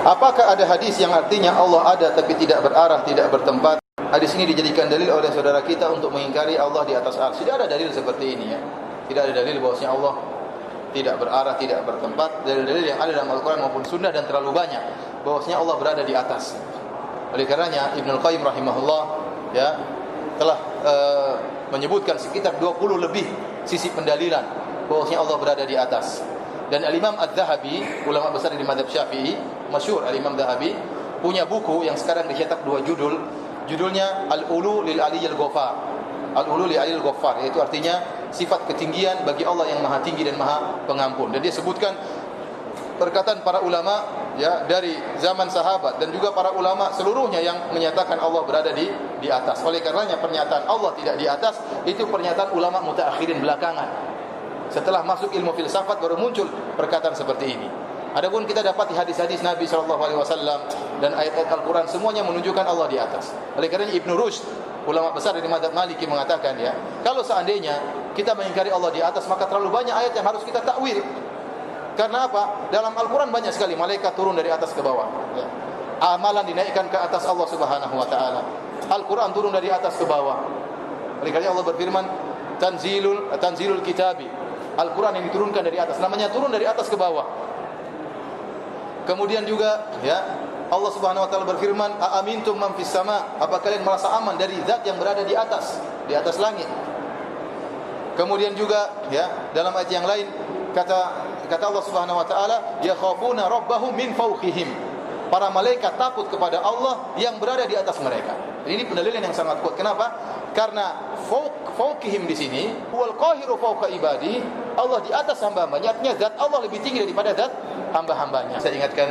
Apakah ada hadis yang artinya Allah ada tapi tidak berarah, tidak bertempat? Hadis ini dijadikan dalil oleh saudara kita untuk mengingkari Allah di atas arsy. Tidak ada dalil seperti ini ya. Tidak ada dalil bahwasanya Allah tidak berarah, tidak bertempat. Dalil-dalil yang ada dalam Al-Quran maupun Sunnah dan terlalu banyak bahwasanya Allah berada di atas. Oleh karenanya Ibnu Qayyim rahimahullah ya telah menyebutkan sekitar 20 lebih sisi pendalilan bahwasanya Allah berada di atas. Dan Al-Imam Adz-Dzahabi, ulama besar di mazhab Syafi'i, masyhur Al-Imam Dzahabi, punya buku yang sekarang dicetak 2 judul. Judulnya Al-Ulu lil Aliyyil Ghaffar. Al-Ulu lil Aliyyil Ghaffar, yaitu artinya sifat ketinggian bagi Allah yang Maha Tinggi dan Maha Pengampun. Dan dia sebutkan perkataan para ulama ya dari zaman sahabat dan juga para ulama seluruhnya yang menyatakan Allah berada di atas. Oleh karenanya pernyataan Allah tidak di atas itu pernyataan ulama mutaakhirin belakangan. Setelah masuk ilmu filsafat baru muncul perkataan seperti ini. Adapun kita dapat di hadis-hadis Nabi SAW dan ayat-ayat Al-Quran semuanya menunjukkan Allah di atas. Oleh karenanya Ibnu Rushd, ulama besar dari mazhab Maliki mengatakan ya, kalau seandainya kita mengingkari Allah di atas maka terlalu banyak ayat yang harus kita takwil. Karena apa? Dalam Al-Quran banyak sekali malaikat turun dari atas ke bawah. Ya. Amalan dinaikkan ke atas Allah Subhanahu Wa Taala. Al-Quran turun dari atas ke bawah. Oleh karena Allah berfirman, Tanzilul Kitabi. Al-Quran yang diturunkan dari atas. Namanya turun dari atas ke bawah. Kemudian juga ya Allah Subhanahu Wa Taala berfirman, Aamintum man fis sama? Apa kalian merasa aman dari zat yang berada di atas langit? Kemudian juga ya dalam ayat yang lain kata Allah Subhanahu Wa Taala, yakhafuna rabbahum min fawqihim. Para malaikat takut kepada Allah yang berada di atas mereka. Ini pendalilan yang sangat kuat. Kenapa? Karena fawqihim di sini wal qahiru fawqa ibadi. Allah di atas hamba-hambanya, artinya zat Allah lebih tinggi daripada zat hamba-hambanya. Saya ingatkan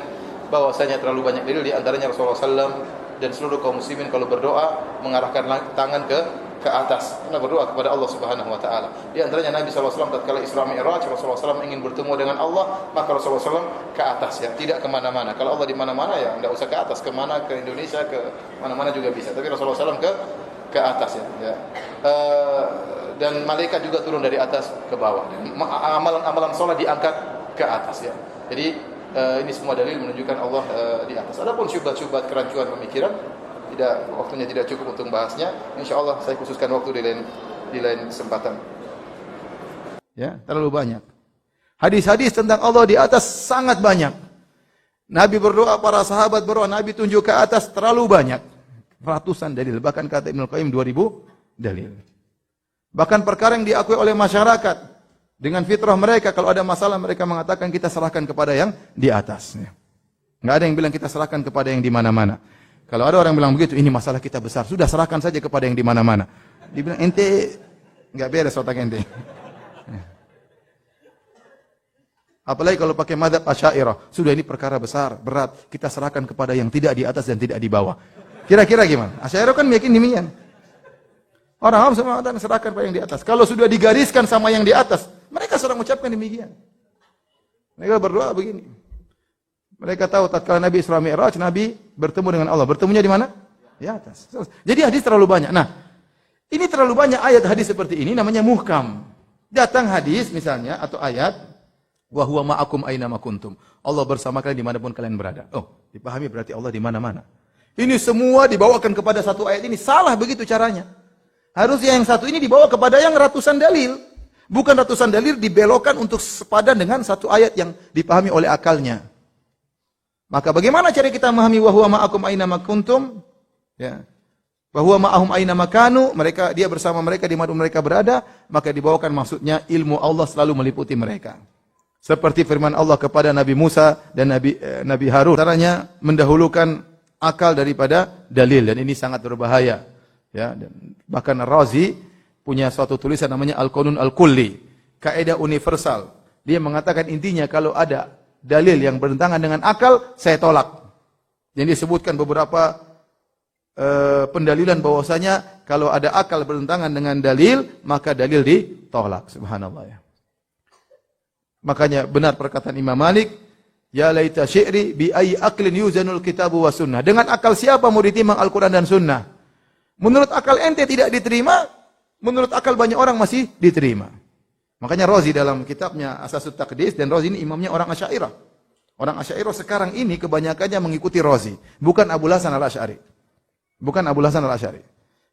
bahwasanya terlalu banyak dalil, di antaranya Rasulullah SAW dan seluruh kaum muslimin kalau berdoa mengarahkan tangan ke atas, karena berdoa kepada Allah Subhanahu Wa Taala. Di antaranya Nabi SAW tatkala Isra Mi'raj, Rasulullah SAW ingin bertemu dengan Allah, maka Rasulullah SAW ke atas ya, tidak kemana-mana. Kalau Allah di mana-mana ya, tidak usah ke atas, kemana, ke Indonesia, ke mana-mana juga bisa. Tapi Rasulullah SAW ke atas ya. Dan malaikat juga turun dari atas ke bawah. Dan amalan-amalan sholat diangkat ke atas ya. Jadi ini semua dalil menunjukkan Allah di atas. Adapun syubhat-syubhat kerancuan pemikiran, waktunya tidak cukup untuk membahasnya. Insyaallah saya khususkan waktu di lain kesempatan. Ya, terlalu banyak. Hadis-hadis tentang Allah di atas sangat banyak. Nabi berdoa, para sahabat berdoa, Nabi tunjuk ke atas, terlalu banyak. Ratusan dalil, bahkan kata Ibnu Qayyim 2000 dalil. Bahkan perkara yang diakui oleh masyarakat dengan fitrah mereka, kalau ada masalah mereka mengatakan kita serahkan kepada yang di atas. Enggak ada yang bilang kita serahkan kepada yang di mana-mana. Kalau ada orang bilang begitu, ini masalah kita besar, sudah serahkan saja kepada yang di mana-mana. Dibilang ente enggak beres otak ente. Apalagi kalau pakai mazhab Asy'ariyah, sudah ini perkara besar, berat, kita serahkan kepada yang tidak di atas dan tidak di bawah. Kira-kira gimana? Asy'ariyah kan meyakini demikian. Orang awam semua mengatakan serahkan pada yang di atas. Kalau sudah digariskan sama yang di atas, mereka sedang mengucapkan demikian. Mereka berdoa begini. Mereka tahu tatkala Nabi Isra Mi'raj, Nabi bertemu dengan Allah. Bertemunya di mana? Di atas. Jadi hadis terlalu banyak. Nah, ini terlalu banyak ayat hadis seperti ini namanya muhkam. Datang hadis misalnya atau ayat, wa huwa ma'akum aina ma kuntum. Allah bersama kalian dimanapun kalian berada. Oh, dipahami berarti Allah di mana-mana. Ini semua dibawakan kepada satu ayat ini, salah begitu caranya. Harusnya yang satu ini dibawa kepada yang ratusan dalil. Bukan ratusan dalil dibelokkan untuk sepadan dengan satu ayat yang dipahami oleh akalnya. Maka bagaimana cara kita memahami wa huwa ma'akum aina ma kuntum? Ya. Wa huwa ma'ahum aina ma kanu, dia bersama mereka di mana mereka berada, maka dibawakan maksudnya ilmu Allah selalu meliputi mereka. Seperti firman Allah kepada Nabi Musa dan Nabi Harun, caranya mendahulukan akal daripada dalil, dan ini sangat berbahaya. Ya, dan bahkan Razi punya suatu tulisan namanya Al-Qanun Al-Kulli, kaidah universal. Dia mengatakan intinya kalau ada dalil yang bertentangan dengan akal, saya tolak. Jadi disebutkan beberapa pendalilan bahwasanya kalau ada akal bertentangan dengan dalil, maka dalil ditolak. Subhanallah ya. Makanya benar perkataan Imam Malik, ya laita syi'ri bi ayyi aqlin yuzanul kitabu wa sunnah. Dengan akal siapa mau ditimbang Al-Qur'an dan sunnah? Menurut akal ente tidak diterima, menurut akal banyak orang masih diterima. Makanya Razi dalam kitabnya Asasut Taqdis, dan Razi ini imamnya orang Asy'ariyah. Orang Asy'ariyah sekarang ini kebanyakannya mengikuti Razi, bukan Abu Hasan al-Asy'ari. Bukan Abu Hasan al-Asy'ari.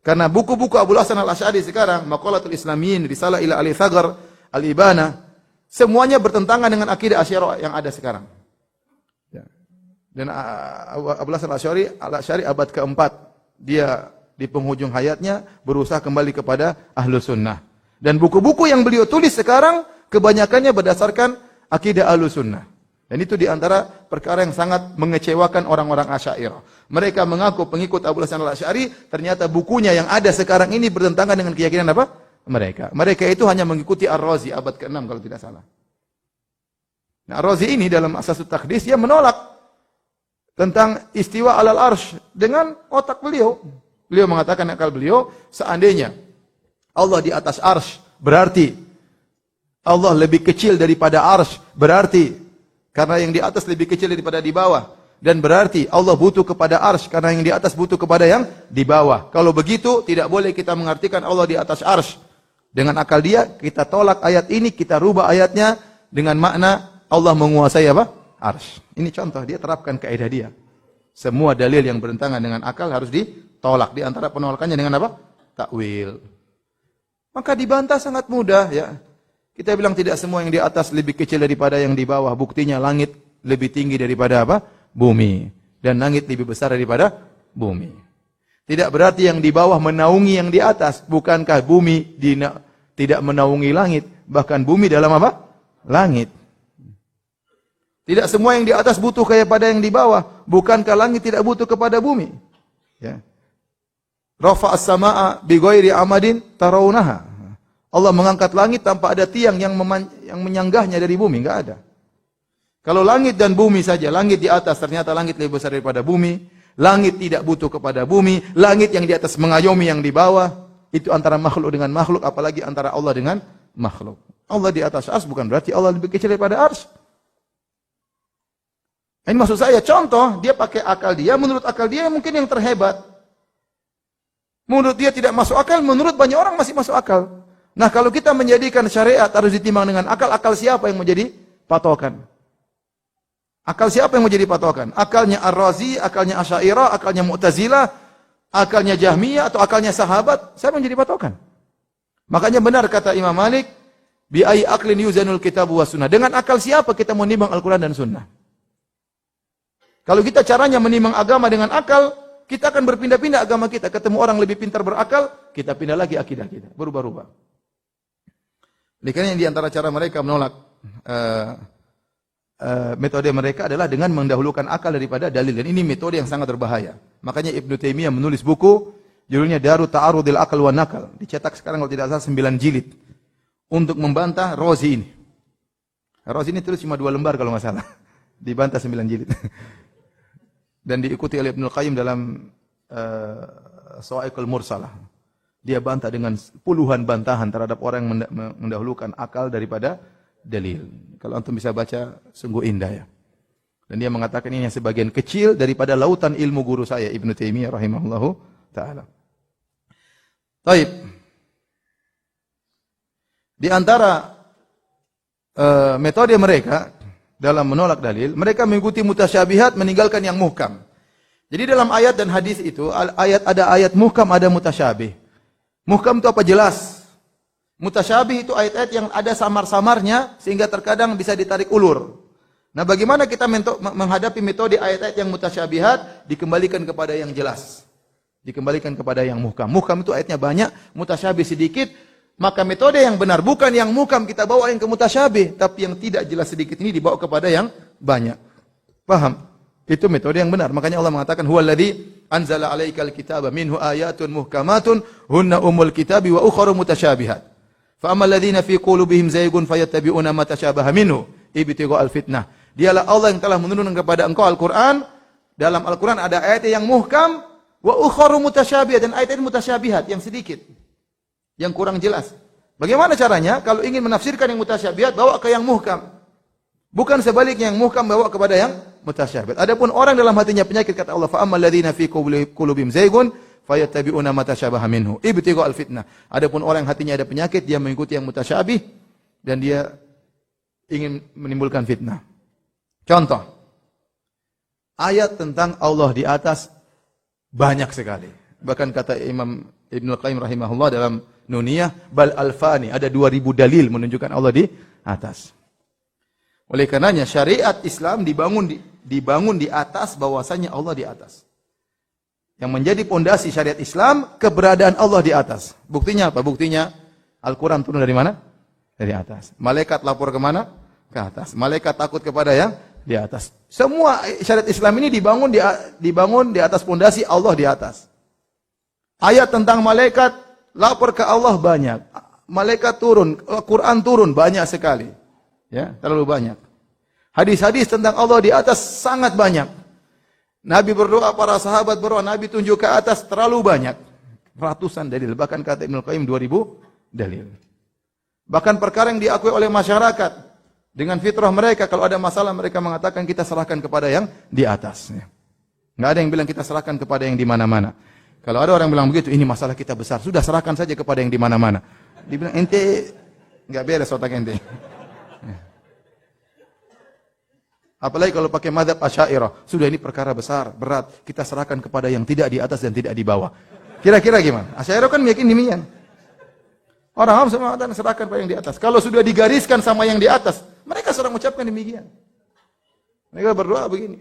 Karena buku-buku Abu Hasan al-Asy'ari sekarang, Maqalatul Islamiyyin, Risalah ila Ali Thagar, Al-Ibana, semuanya bertentangan dengan akidah Asy'ariyah yang ada sekarang. Ya. Dan Abu Hasan al-Asy'ari abad keempat, dia di penghujung hayatnya berusaha kembali kepada Ahlus Sunnah. Dan buku-buku yang beliau tulis sekarang kebanyakannya berdasarkan akidah Ahlus Sunnah. Dan itu diantara perkara yang sangat mengecewakan orang-orang Asy'ariyah. Mereka mengaku pengikut Abu Hasan al-Asy'ari, ternyata bukunya yang ada sekarang ini bertentangan dengan keyakinan apa? Mereka itu hanya mengikuti Ar-Razi abad ke-6 kalau tidak salah. Nah, Ar-Razi ini dalam Asasut Taqdis dia menolak tentang istiwa alal arsh dengan otak beliau. Beliau mengatakan akal beliau, seandainya Allah di atas arsh, berarti Allah lebih kecil daripada arsh, berarti karena yang di atas lebih kecil daripada di bawah. Dan berarti Allah butuh kepada arsh, karena yang di atas butuh kepada yang di bawah. Kalau begitu, tidak boleh kita mengartikan Allah di atas arsh. Dengan akal dia, kita tolak ayat ini, kita rubah ayatnya dengan makna Allah menguasai apa? Arsh. Ini contoh, dia terapkan kaidah dia. Semua dalil yang bertentangan dengan akal harus ditolak. Di antara penolakannya dengan apa? Takwil. Maka dibantah sangat mudah, ya. Kita bilang tidak semua yang di atas lebih kecil daripada yang di bawah. Buktinya langit lebih tinggi daripada apa? Bumi. Dan langit lebih besar daripada bumi. Tidak berarti yang di bawah menaungi yang di atas. Bukankah bumi tidak menaungi langit? Bahkan bumi dalam apa? Langit. Tidak semua yang di atas butuh kepada yang di bawah. Bukankah langit tidak butuh kepada bumi? Ya. Rafa'as sama'a bi ghairi amadin tarawunaha. Allah mengangkat langit tanpa ada tiang yang menyanggahnya dari bumi, enggak ada. Kalau langit dan bumi saja, langit di atas ternyata langit lebih besar daripada bumi, langit tidak butuh kepada bumi, langit yang di atas mengayomi yang di bawah, itu antara makhluk dengan makhluk, apalagi antara Allah dengan makhluk. Allah di atas ars bukan berarti Allah lebih kecil daripada ars. Ini maksud saya, contoh, dia pakai akal dia, menurut akal dia mungkin yang terhebat. Menurut dia tidak masuk akal, menurut banyak orang masih masuk akal. Nah, kalau kita menjadikan syariat harus ditimbang dengan akal, akal siapa yang menjadi patokan? Akal siapa yang menjadi patokan? Akalnya Ar-Razi, akalnya Asy'ariyah, akalnya Mu'tazilah, akalnya Jahmiyah, atau akalnya sahabat? Siapa yang menjadi patokan? Makanya benar kata Imam Malik, bi ayyi aqlin yuzanul kitab wa sunnah. Dengan akal siapa kita menimbang Al-Quran dan Sunnah? Kalau kita caranya menimbang agama dengan akal, kita akan berpindah-pindah agama kita. Ketemu orang lebih pintar berakal, kita pindah lagi akidah kita. Berubah-ubah. Karena yang diantara cara mereka menolak metode mereka adalah dengan mendahulukan akal daripada dalil. Dan ini metode yang sangat berbahaya. Makanya Ibnu Taimiyah menulis buku, judulnya Daru Ta'arudil Aql wa Naql. Dicetak sekarang kalau tidak salah 9 jilid. Untuk membantah Razi ini. Razi ini tulis cuma 2 lembar kalau nggak salah. Dibantah 9 jilid. Dan diikuti oleh Ibnu Qayyim dalam Sawa'iqul Mursalah. Dia bantah dengan puluhan bantahan terhadap orang yang mendahulukan akal daripada dalil. Kalau antum bisa baca, sungguh indah ya. Dan dia mengatakan ini yang sebagian kecil daripada lautan ilmu guru saya, Ibnu Taimiyah rahimahullahu ta'ala. Taib. Di antara metode mereka dalam menolak dalil, mereka mengikuti mutasyabihat, meninggalkan yang muhkam. Jadi dalam ayat dan hadis itu, ada ayat muhkam, ada mutasyabih. Muhkam itu apa? Jelas. Mutasyabih itu ayat-ayat yang ada samar-samarnya sehingga terkadang bisa ditarik ulur. Nah, bagaimana kita menghadapi metode ayat-ayat yang mutasyabihat? Dikembalikan kepada yang jelas. Dikembalikan kepada yang muhkam. Muhkam itu ayatnya banyak, mutasyabih sedikit. Maka metode yang benar bukan yang muhkam kita bawa yang ke mutasyabih, tapi yang tidak jelas sedikit ini dibawa kepada yang banyak. Paham? Itu metode yang benar. Makanya Allah mengatakan huwallazi anzala 'alaikal kitaba minhu ayatun muhkamatun hunna umul kitabi wa ukharu mutasyabihat. Fa ammal ladzina fi qulubihim zaygun fayattabi'una ma tasyabaha minhu ibtigha'al fitnah. Dialah Allah yang telah menurunkan kepada engkau Al-Qur'an. Dalam Al-Qur'an ada ayat yang muhkam wa ukharu mutasyabihat, dan ayat mutasyabihat yang sedikit, yang kurang jelas. Bagaimana caranya? Kalau ingin menafsirkan yang mutasyabihat, bawa ke yang muhkam. Bukan sebaliknya, yang muhkam bawa kepada yang mutasyabihat. Adapun orang dalam hatinya penyakit, kata Allah, fa ammal ladzina fi qulubihim zaygun fayattabi'una ma tasyabaha minhu ibtigha'al fitnah. Adapun orang yang hatinya ada penyakit, dia mengikuti yang mutasyabih dan dia ingin menimbulkan fitnah. Contoh, Ayat tentang Allah di atas banyak sekali. Bahkan kata Imam Ibnul Qayyim rahimahullah dalam Nuniyah, bal alfani, ada 2000 dalil menunjukkan Allah di atas. Oleh karenanya syariat Islam dibangun di atas bahwasanya Allah di atas. Yang menjadi pondasi syariat Islam keberadaan Allah di atas. Buktinya apa? Buktinya Al-Quran turun dari mana? Dari atas. Malaikat lapor kemana? Ke atas. Malaikat takut kepada yang di atas. Semua syariat Islam ini dibangun di atas pondasi Allah di atas. Ayat tentang malaikat lapor ke Allah banyak. Malaikat turun, Quran turun banyak sekali. Ya, terlalu banyak. Hadis-hadis tentang Allah di atas sangat banyak. Nabi berdoa, para sahabat berdoa, Nabi tunjuk ke atas terlalu banyak. Ratusan dalil, bahkan kata Ibnu Qayyim 2000 dalil. Bahkan perkara yang diakui oleh masyarakat dengan fitrah mereka, kalau ada masalah mereka mengatakan kita serahkan kepada yang di atas. Nggak ada yang bilang kita serahkan kepada yang di mana-mana. Kalau ada orang bilang begitu, ini masalah kita besar, sudah serahkan saja kepada yang di mana-mana. Dibilang ente nggak beres otak ente. Apalagi kalau pakai mazhab Asy'ariyah, sudah ini perkara besar, berat, kita serahkan kepada yang tidak di atas dan tidak di bawah. Kira-kira gimana? Asy'ariyah kan meyakini demikian. Orang awam semua mengatakan serahkan pada yang di atas. Kalau sudah digariskan sama yang di atas, mereka sedang mengucapkan demikian. Mereka berdoa begini.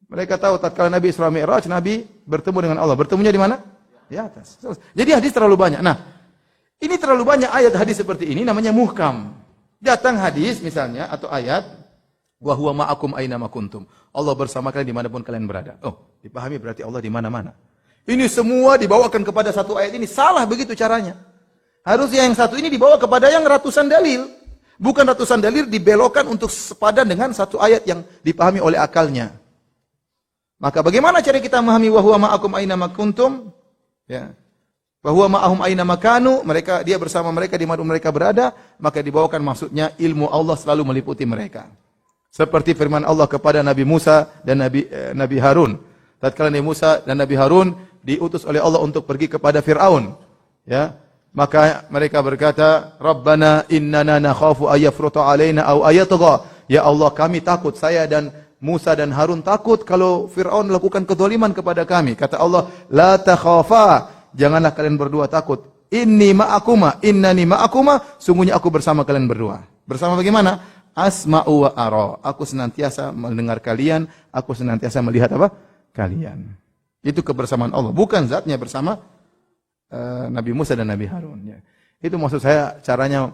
Mereka tahu tatkala Nabi Isra Mi'raj, Nabi bertemu dengan Allah. Bertemunya di mana? Di atas. Jadi hadis terlalu banyak. Nah, ini terlalu banyak ayat hadis seperti ini namanya muhkam. Datang hadis misalnya atau ayat wa huwa ma'akum aina ma kuntum. Allah bersama kalian dimanapun kalian berada. Oh, dipahami berarti Allah di mana-mana. Ini semua dibawakan kepada satu ayat ini. Salah begitu caranya. Harusnya yang satu ini dibawa kepada yang ratusan dalil. Bukan ratusan dalil dibelokkan untuk sepadan dengan satu ayat yang dipahami oleh akalnya. Maka bagaimana cara kita memahami wa huwa ma'akum aina ma kuntum? Ya. Wa huwa ma'ahum aina ma kanu, dia bersama mereka di mana mereka berada, maka dibawakan maksudnya ilmu Allah selalu meliputi mereka. Seperti firman Allah kepada Nabi Musa dan Nabi Harun. Tatkala Nabi Musa dan Nabi Harun diutus oleh Allah untuk pergi kepada Fir'aun. Ya. Maka mereka berkata, Rabbana innana nakhafu ayyafruta alaina aw ayatgha. Ya Allah, kami takut, saya dan Musa dan Harun takut kalau Fir'aun melakukan kezaliman kepada kami. Kata Allah, la takhafa, janganlah kalian berdua takut. Innani ma'akuma, sungguhnya aku bersama kalian berdua. Bersama bagaimana? Asma'u wa ara. Aku senantiasa mendengar kalian, aku senantiasa melihat apa? Kalian. Itu kebersamaan Allah, bukan zatnya bersama Nabi Musa dan Nabi Harun. Ya. Itu maksud saya caranya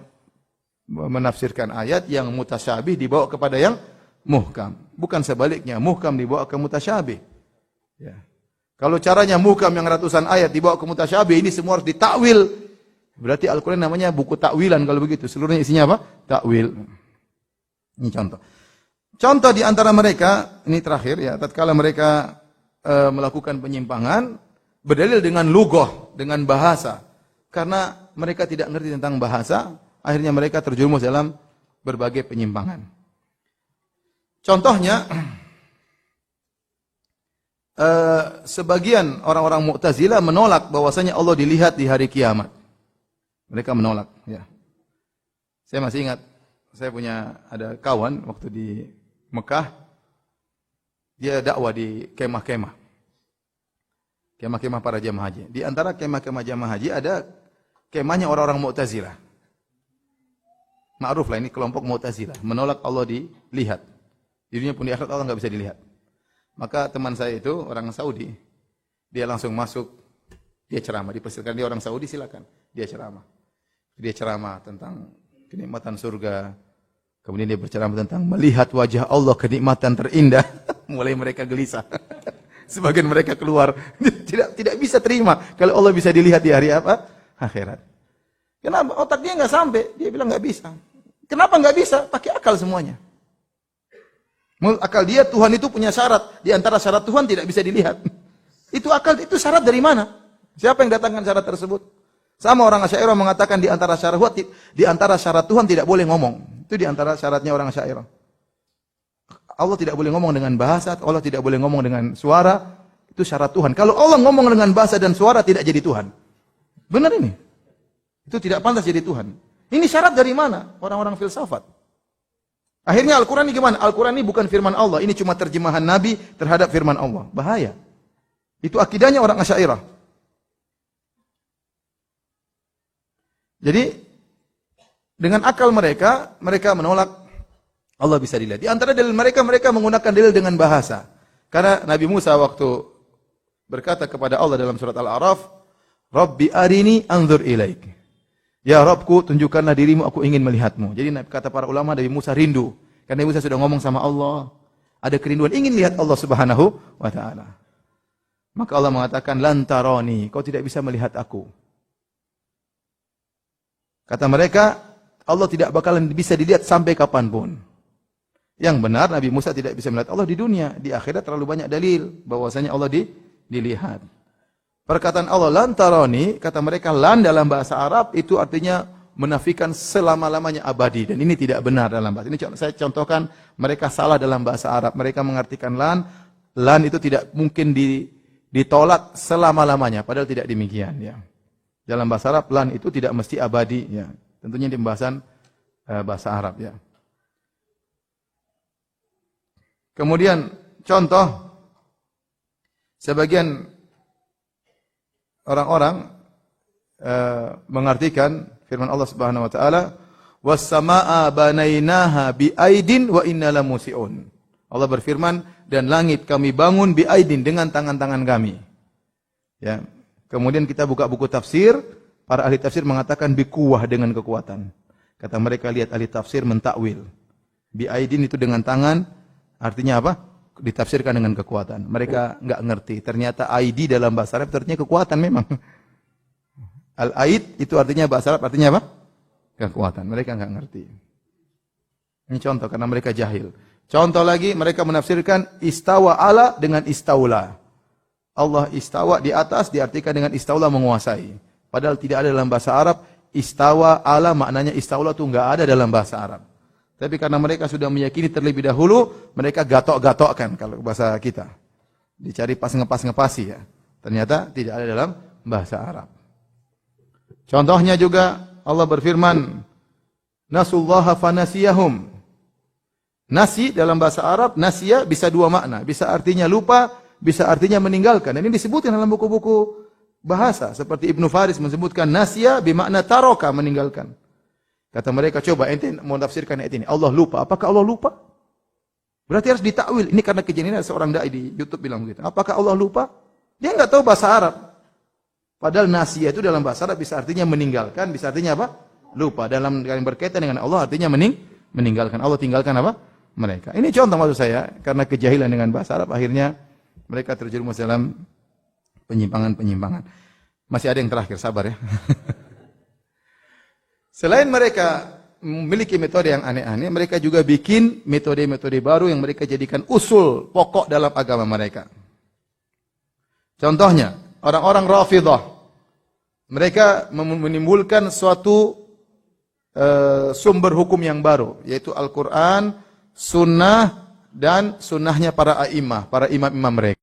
menafsirkan ayat yang mutasyabih dibawa kepada yang muhkam. Bukan sebaliknya, muhkam dibawa ke mutasyabih. Ya. Kalau caranya muhkam yang ratusan ayat dibawa ke mutasyabih, ini semua harus ditakwil. Berarti Al-Quran namanya buku takwilan kalau begitu. Seluruhnya isinya apa? Takwil. Ini contoh. Contoh di antara mereka, ini terakhir ya, tatkala mereka melakukan penyimpangan, berdalil dengan lughah, dengan bahasa. Karena mereka tidak ngerti tentang bahasa, akhirnya mereka terjerumus dalam berbagai penyimpangan. Contohnya, sebagian orang-orang Mu'tazilah menolak bahwasanya Allah dilihat di hari kiamat. Mereka menolak. Ya. Saya masih ingat, saya ada kawan waktu di Mekah, dia dakwah di kemah-kemah. Kemah-kemah para jamaah haji. Di antara kemah-kemah jamaah haji ada kemahnya orang-orang Mu'tazilah. Ma'ruf lah ini kelompok Mu'tazilah, menolak Allah dilihat. Di dunia pun di akhirat Allah nggak bisa dilihat. Maka teman saya itu orang Saudi, dia langsung masuk, dia ceramah, dipersilakan, dia orang Saudi silakan, dia ceramah. Dia ceramah tentang kenikmatan surga. Kemudian dia berceramah tentang melihat wajah Allah, kenikmatan terindah. Mulai mereka gelisah. Sebagian mereka keluar, tidak bisa terima kalau Allah bisa dilihat di hari apa? Akhirat. Kenapa? Otak dia nggak sampai, dia bilang nggak bisa. Kenapa nggak bisa? Pakai akal semuanya. Menurut akal dia Tuhan itu punya syarat, di antara syarat Tuhan tidak bisa dilihat. Itu akal, itu syarat dari mana? Siapa yang datangkan syarat tersebut? Sama orang Asy'ariyah mengatakan di antara syarat Tuhan tidak boleh ngomong. Itu di antara syaratnya orang Asy'ariyah. Allah tidak boleh ngomong dengan bahasa, Allah tidak boleh ngomong dengan suara, itu syarat Tuhan. Kalau Allah ngomong dengan bahasa dan suara tidak jadi Tuhan. Benar ini? Itu tidak pantas jadi Tuhan. Ini syarat dari mana? Orang-orang filsafat. Akhirnya Al-Quran ini gimana? Al-Quran ini bukan firman Allah, ini cuma terjemahan Nabi terhadap firman Allah. Bahaya. Itu akidahnya orang Asy'ariyah. Jadi dengan akal mereka, mereka menolak Allah bisa dilihat. Di antara dalil mereka, mereka menggunakan dalil dengan bahasa. Karena Nabi Musa waktu berkata kepada Allah dalam surat Al-A'raf, Rabbi arini anzur ilaik. Ya Rabbku, tunjukkanlah dirimu, aku ingin melihatmu. Jadi kata para ulama, Nabi Musa rindu. Karena Nabi Musa sudah ngomong sama Allah. Ada kerinduan, ingin lihat Allah Subhanahu wa ta'ala. Maka Allah mengatakan, lantaroni, kau tidak bisa melihat aku. Kata mereka, Allah tidak bakalan bisa dilihat sampai kapanpun. Yang benar, Nabi Musa tidak bisa melihat Allah di dunia. Di akhirat terlalu banyak dalil bahwasanya Allah dilihat. Perkataan Allah lantaroni, kata mereka lan dalam bahasa Arab itu artinya menafikan selama-lamanya abadi, dan ini tidak benar dalam bahasa. Ini saya contohkan, mereka salah dalam bahasa Arab. Mereka mengartikan lan itu tidak mungkin ditolak selama-lamanya, padahal tidak demikian ya. Dalam bahasa Arab lan itu tidak mesti abadi ya. Tentunya di pembahasan bahasa Arab ya. Kemudian contoh sebagian orang-orang mengartikan firman Allah Subhanahu wa taala, "Was-samaa'a banainaha biaidin wa inna lamusiun." Allah berfirman, dan langit kami bangun biaidin, dengan tangan-tangan kami. Ya. Kemudian kita buka buku tafsir, para ahli tafsir mengatakan bikuwah, dengan kekuatan. Kata mereka, lihat ahli tafsir mentakwil. Biaidin itu dengan tangan, artinya apa? Ditafsirkan dengan kekuatan. Mereka enggak ngerti. Ternyata ID dalam bahasa Arab artinya kekuatan memang. Al-aid itu artinya bahasa Arab artinya apa? Kekuatan. Mereka enggak ngerti. Ini contoh karena mereka jahil. Contoh lagi, mereka menafsirkan istawa ala dengan istaula. Allah istawa di atas diartikan dengan istaula menguasai. Padahal tidak ada dalam bahasa Arab. Istawa ala maknanya istaula itu enggak ada dalam bahasa Arab. Tapi karena mereka sudah meyakini terlebih dahulu, mereka gatok-gatokkan kalau bahasa kita. Dicari pas ngepasi ya. Ternyata tidak ada dalam bahasa Arab. Contohnya juga Allah berfirman, Nasullaha fanasiyahum. Nasi dalam bahasa Arab, nasiya bisa dua makna. Bisa artinya lupa, bisa artinya meninggalkan. Dan ini disebutkan dalam buku-buku bahasa. Seperti Ibnu Faris menyebutkan nasiya bermakna taroka, meninggalkan. Kata mereka, coba ente mau tafsirkan ayat ini. Allah lupa. Apakah Allah lupa? Berarti harus ditakwil. Ini karena kejadian ada seorang dai di YouTube bilang begitu. Apakah Allah lupa? Dia enggak tahu bahasa Arab. Padahal nasiya itu dalam bahasa Arab bisa artinya meninggalkan, bisa artinya apa? Lupa. Dalam yang berkaitan dengan Allah artinya meninggalkan. Allah tinggalkan apa? Mereka. Ini contoh maksud saya, karena kejahilan dengan bahasa Arab akhirnya mereka terjerumus dalam penyimpangan-penyimpangan. Masih ada yang terakhir, sabar ya. Selain mereka memiliki metode yang aneh-aneh, mereka juga bikin metode-metode baru yang mereka jadikan usul pokok dalam agama mereka. Contohnya, orang-orang Rafidhah. Mereka menimbulkan suatu sumber hukum yang baru, yaitu Al-Quran, sunnah, dan sunnahnya para a'imah, para imam-imam mereka.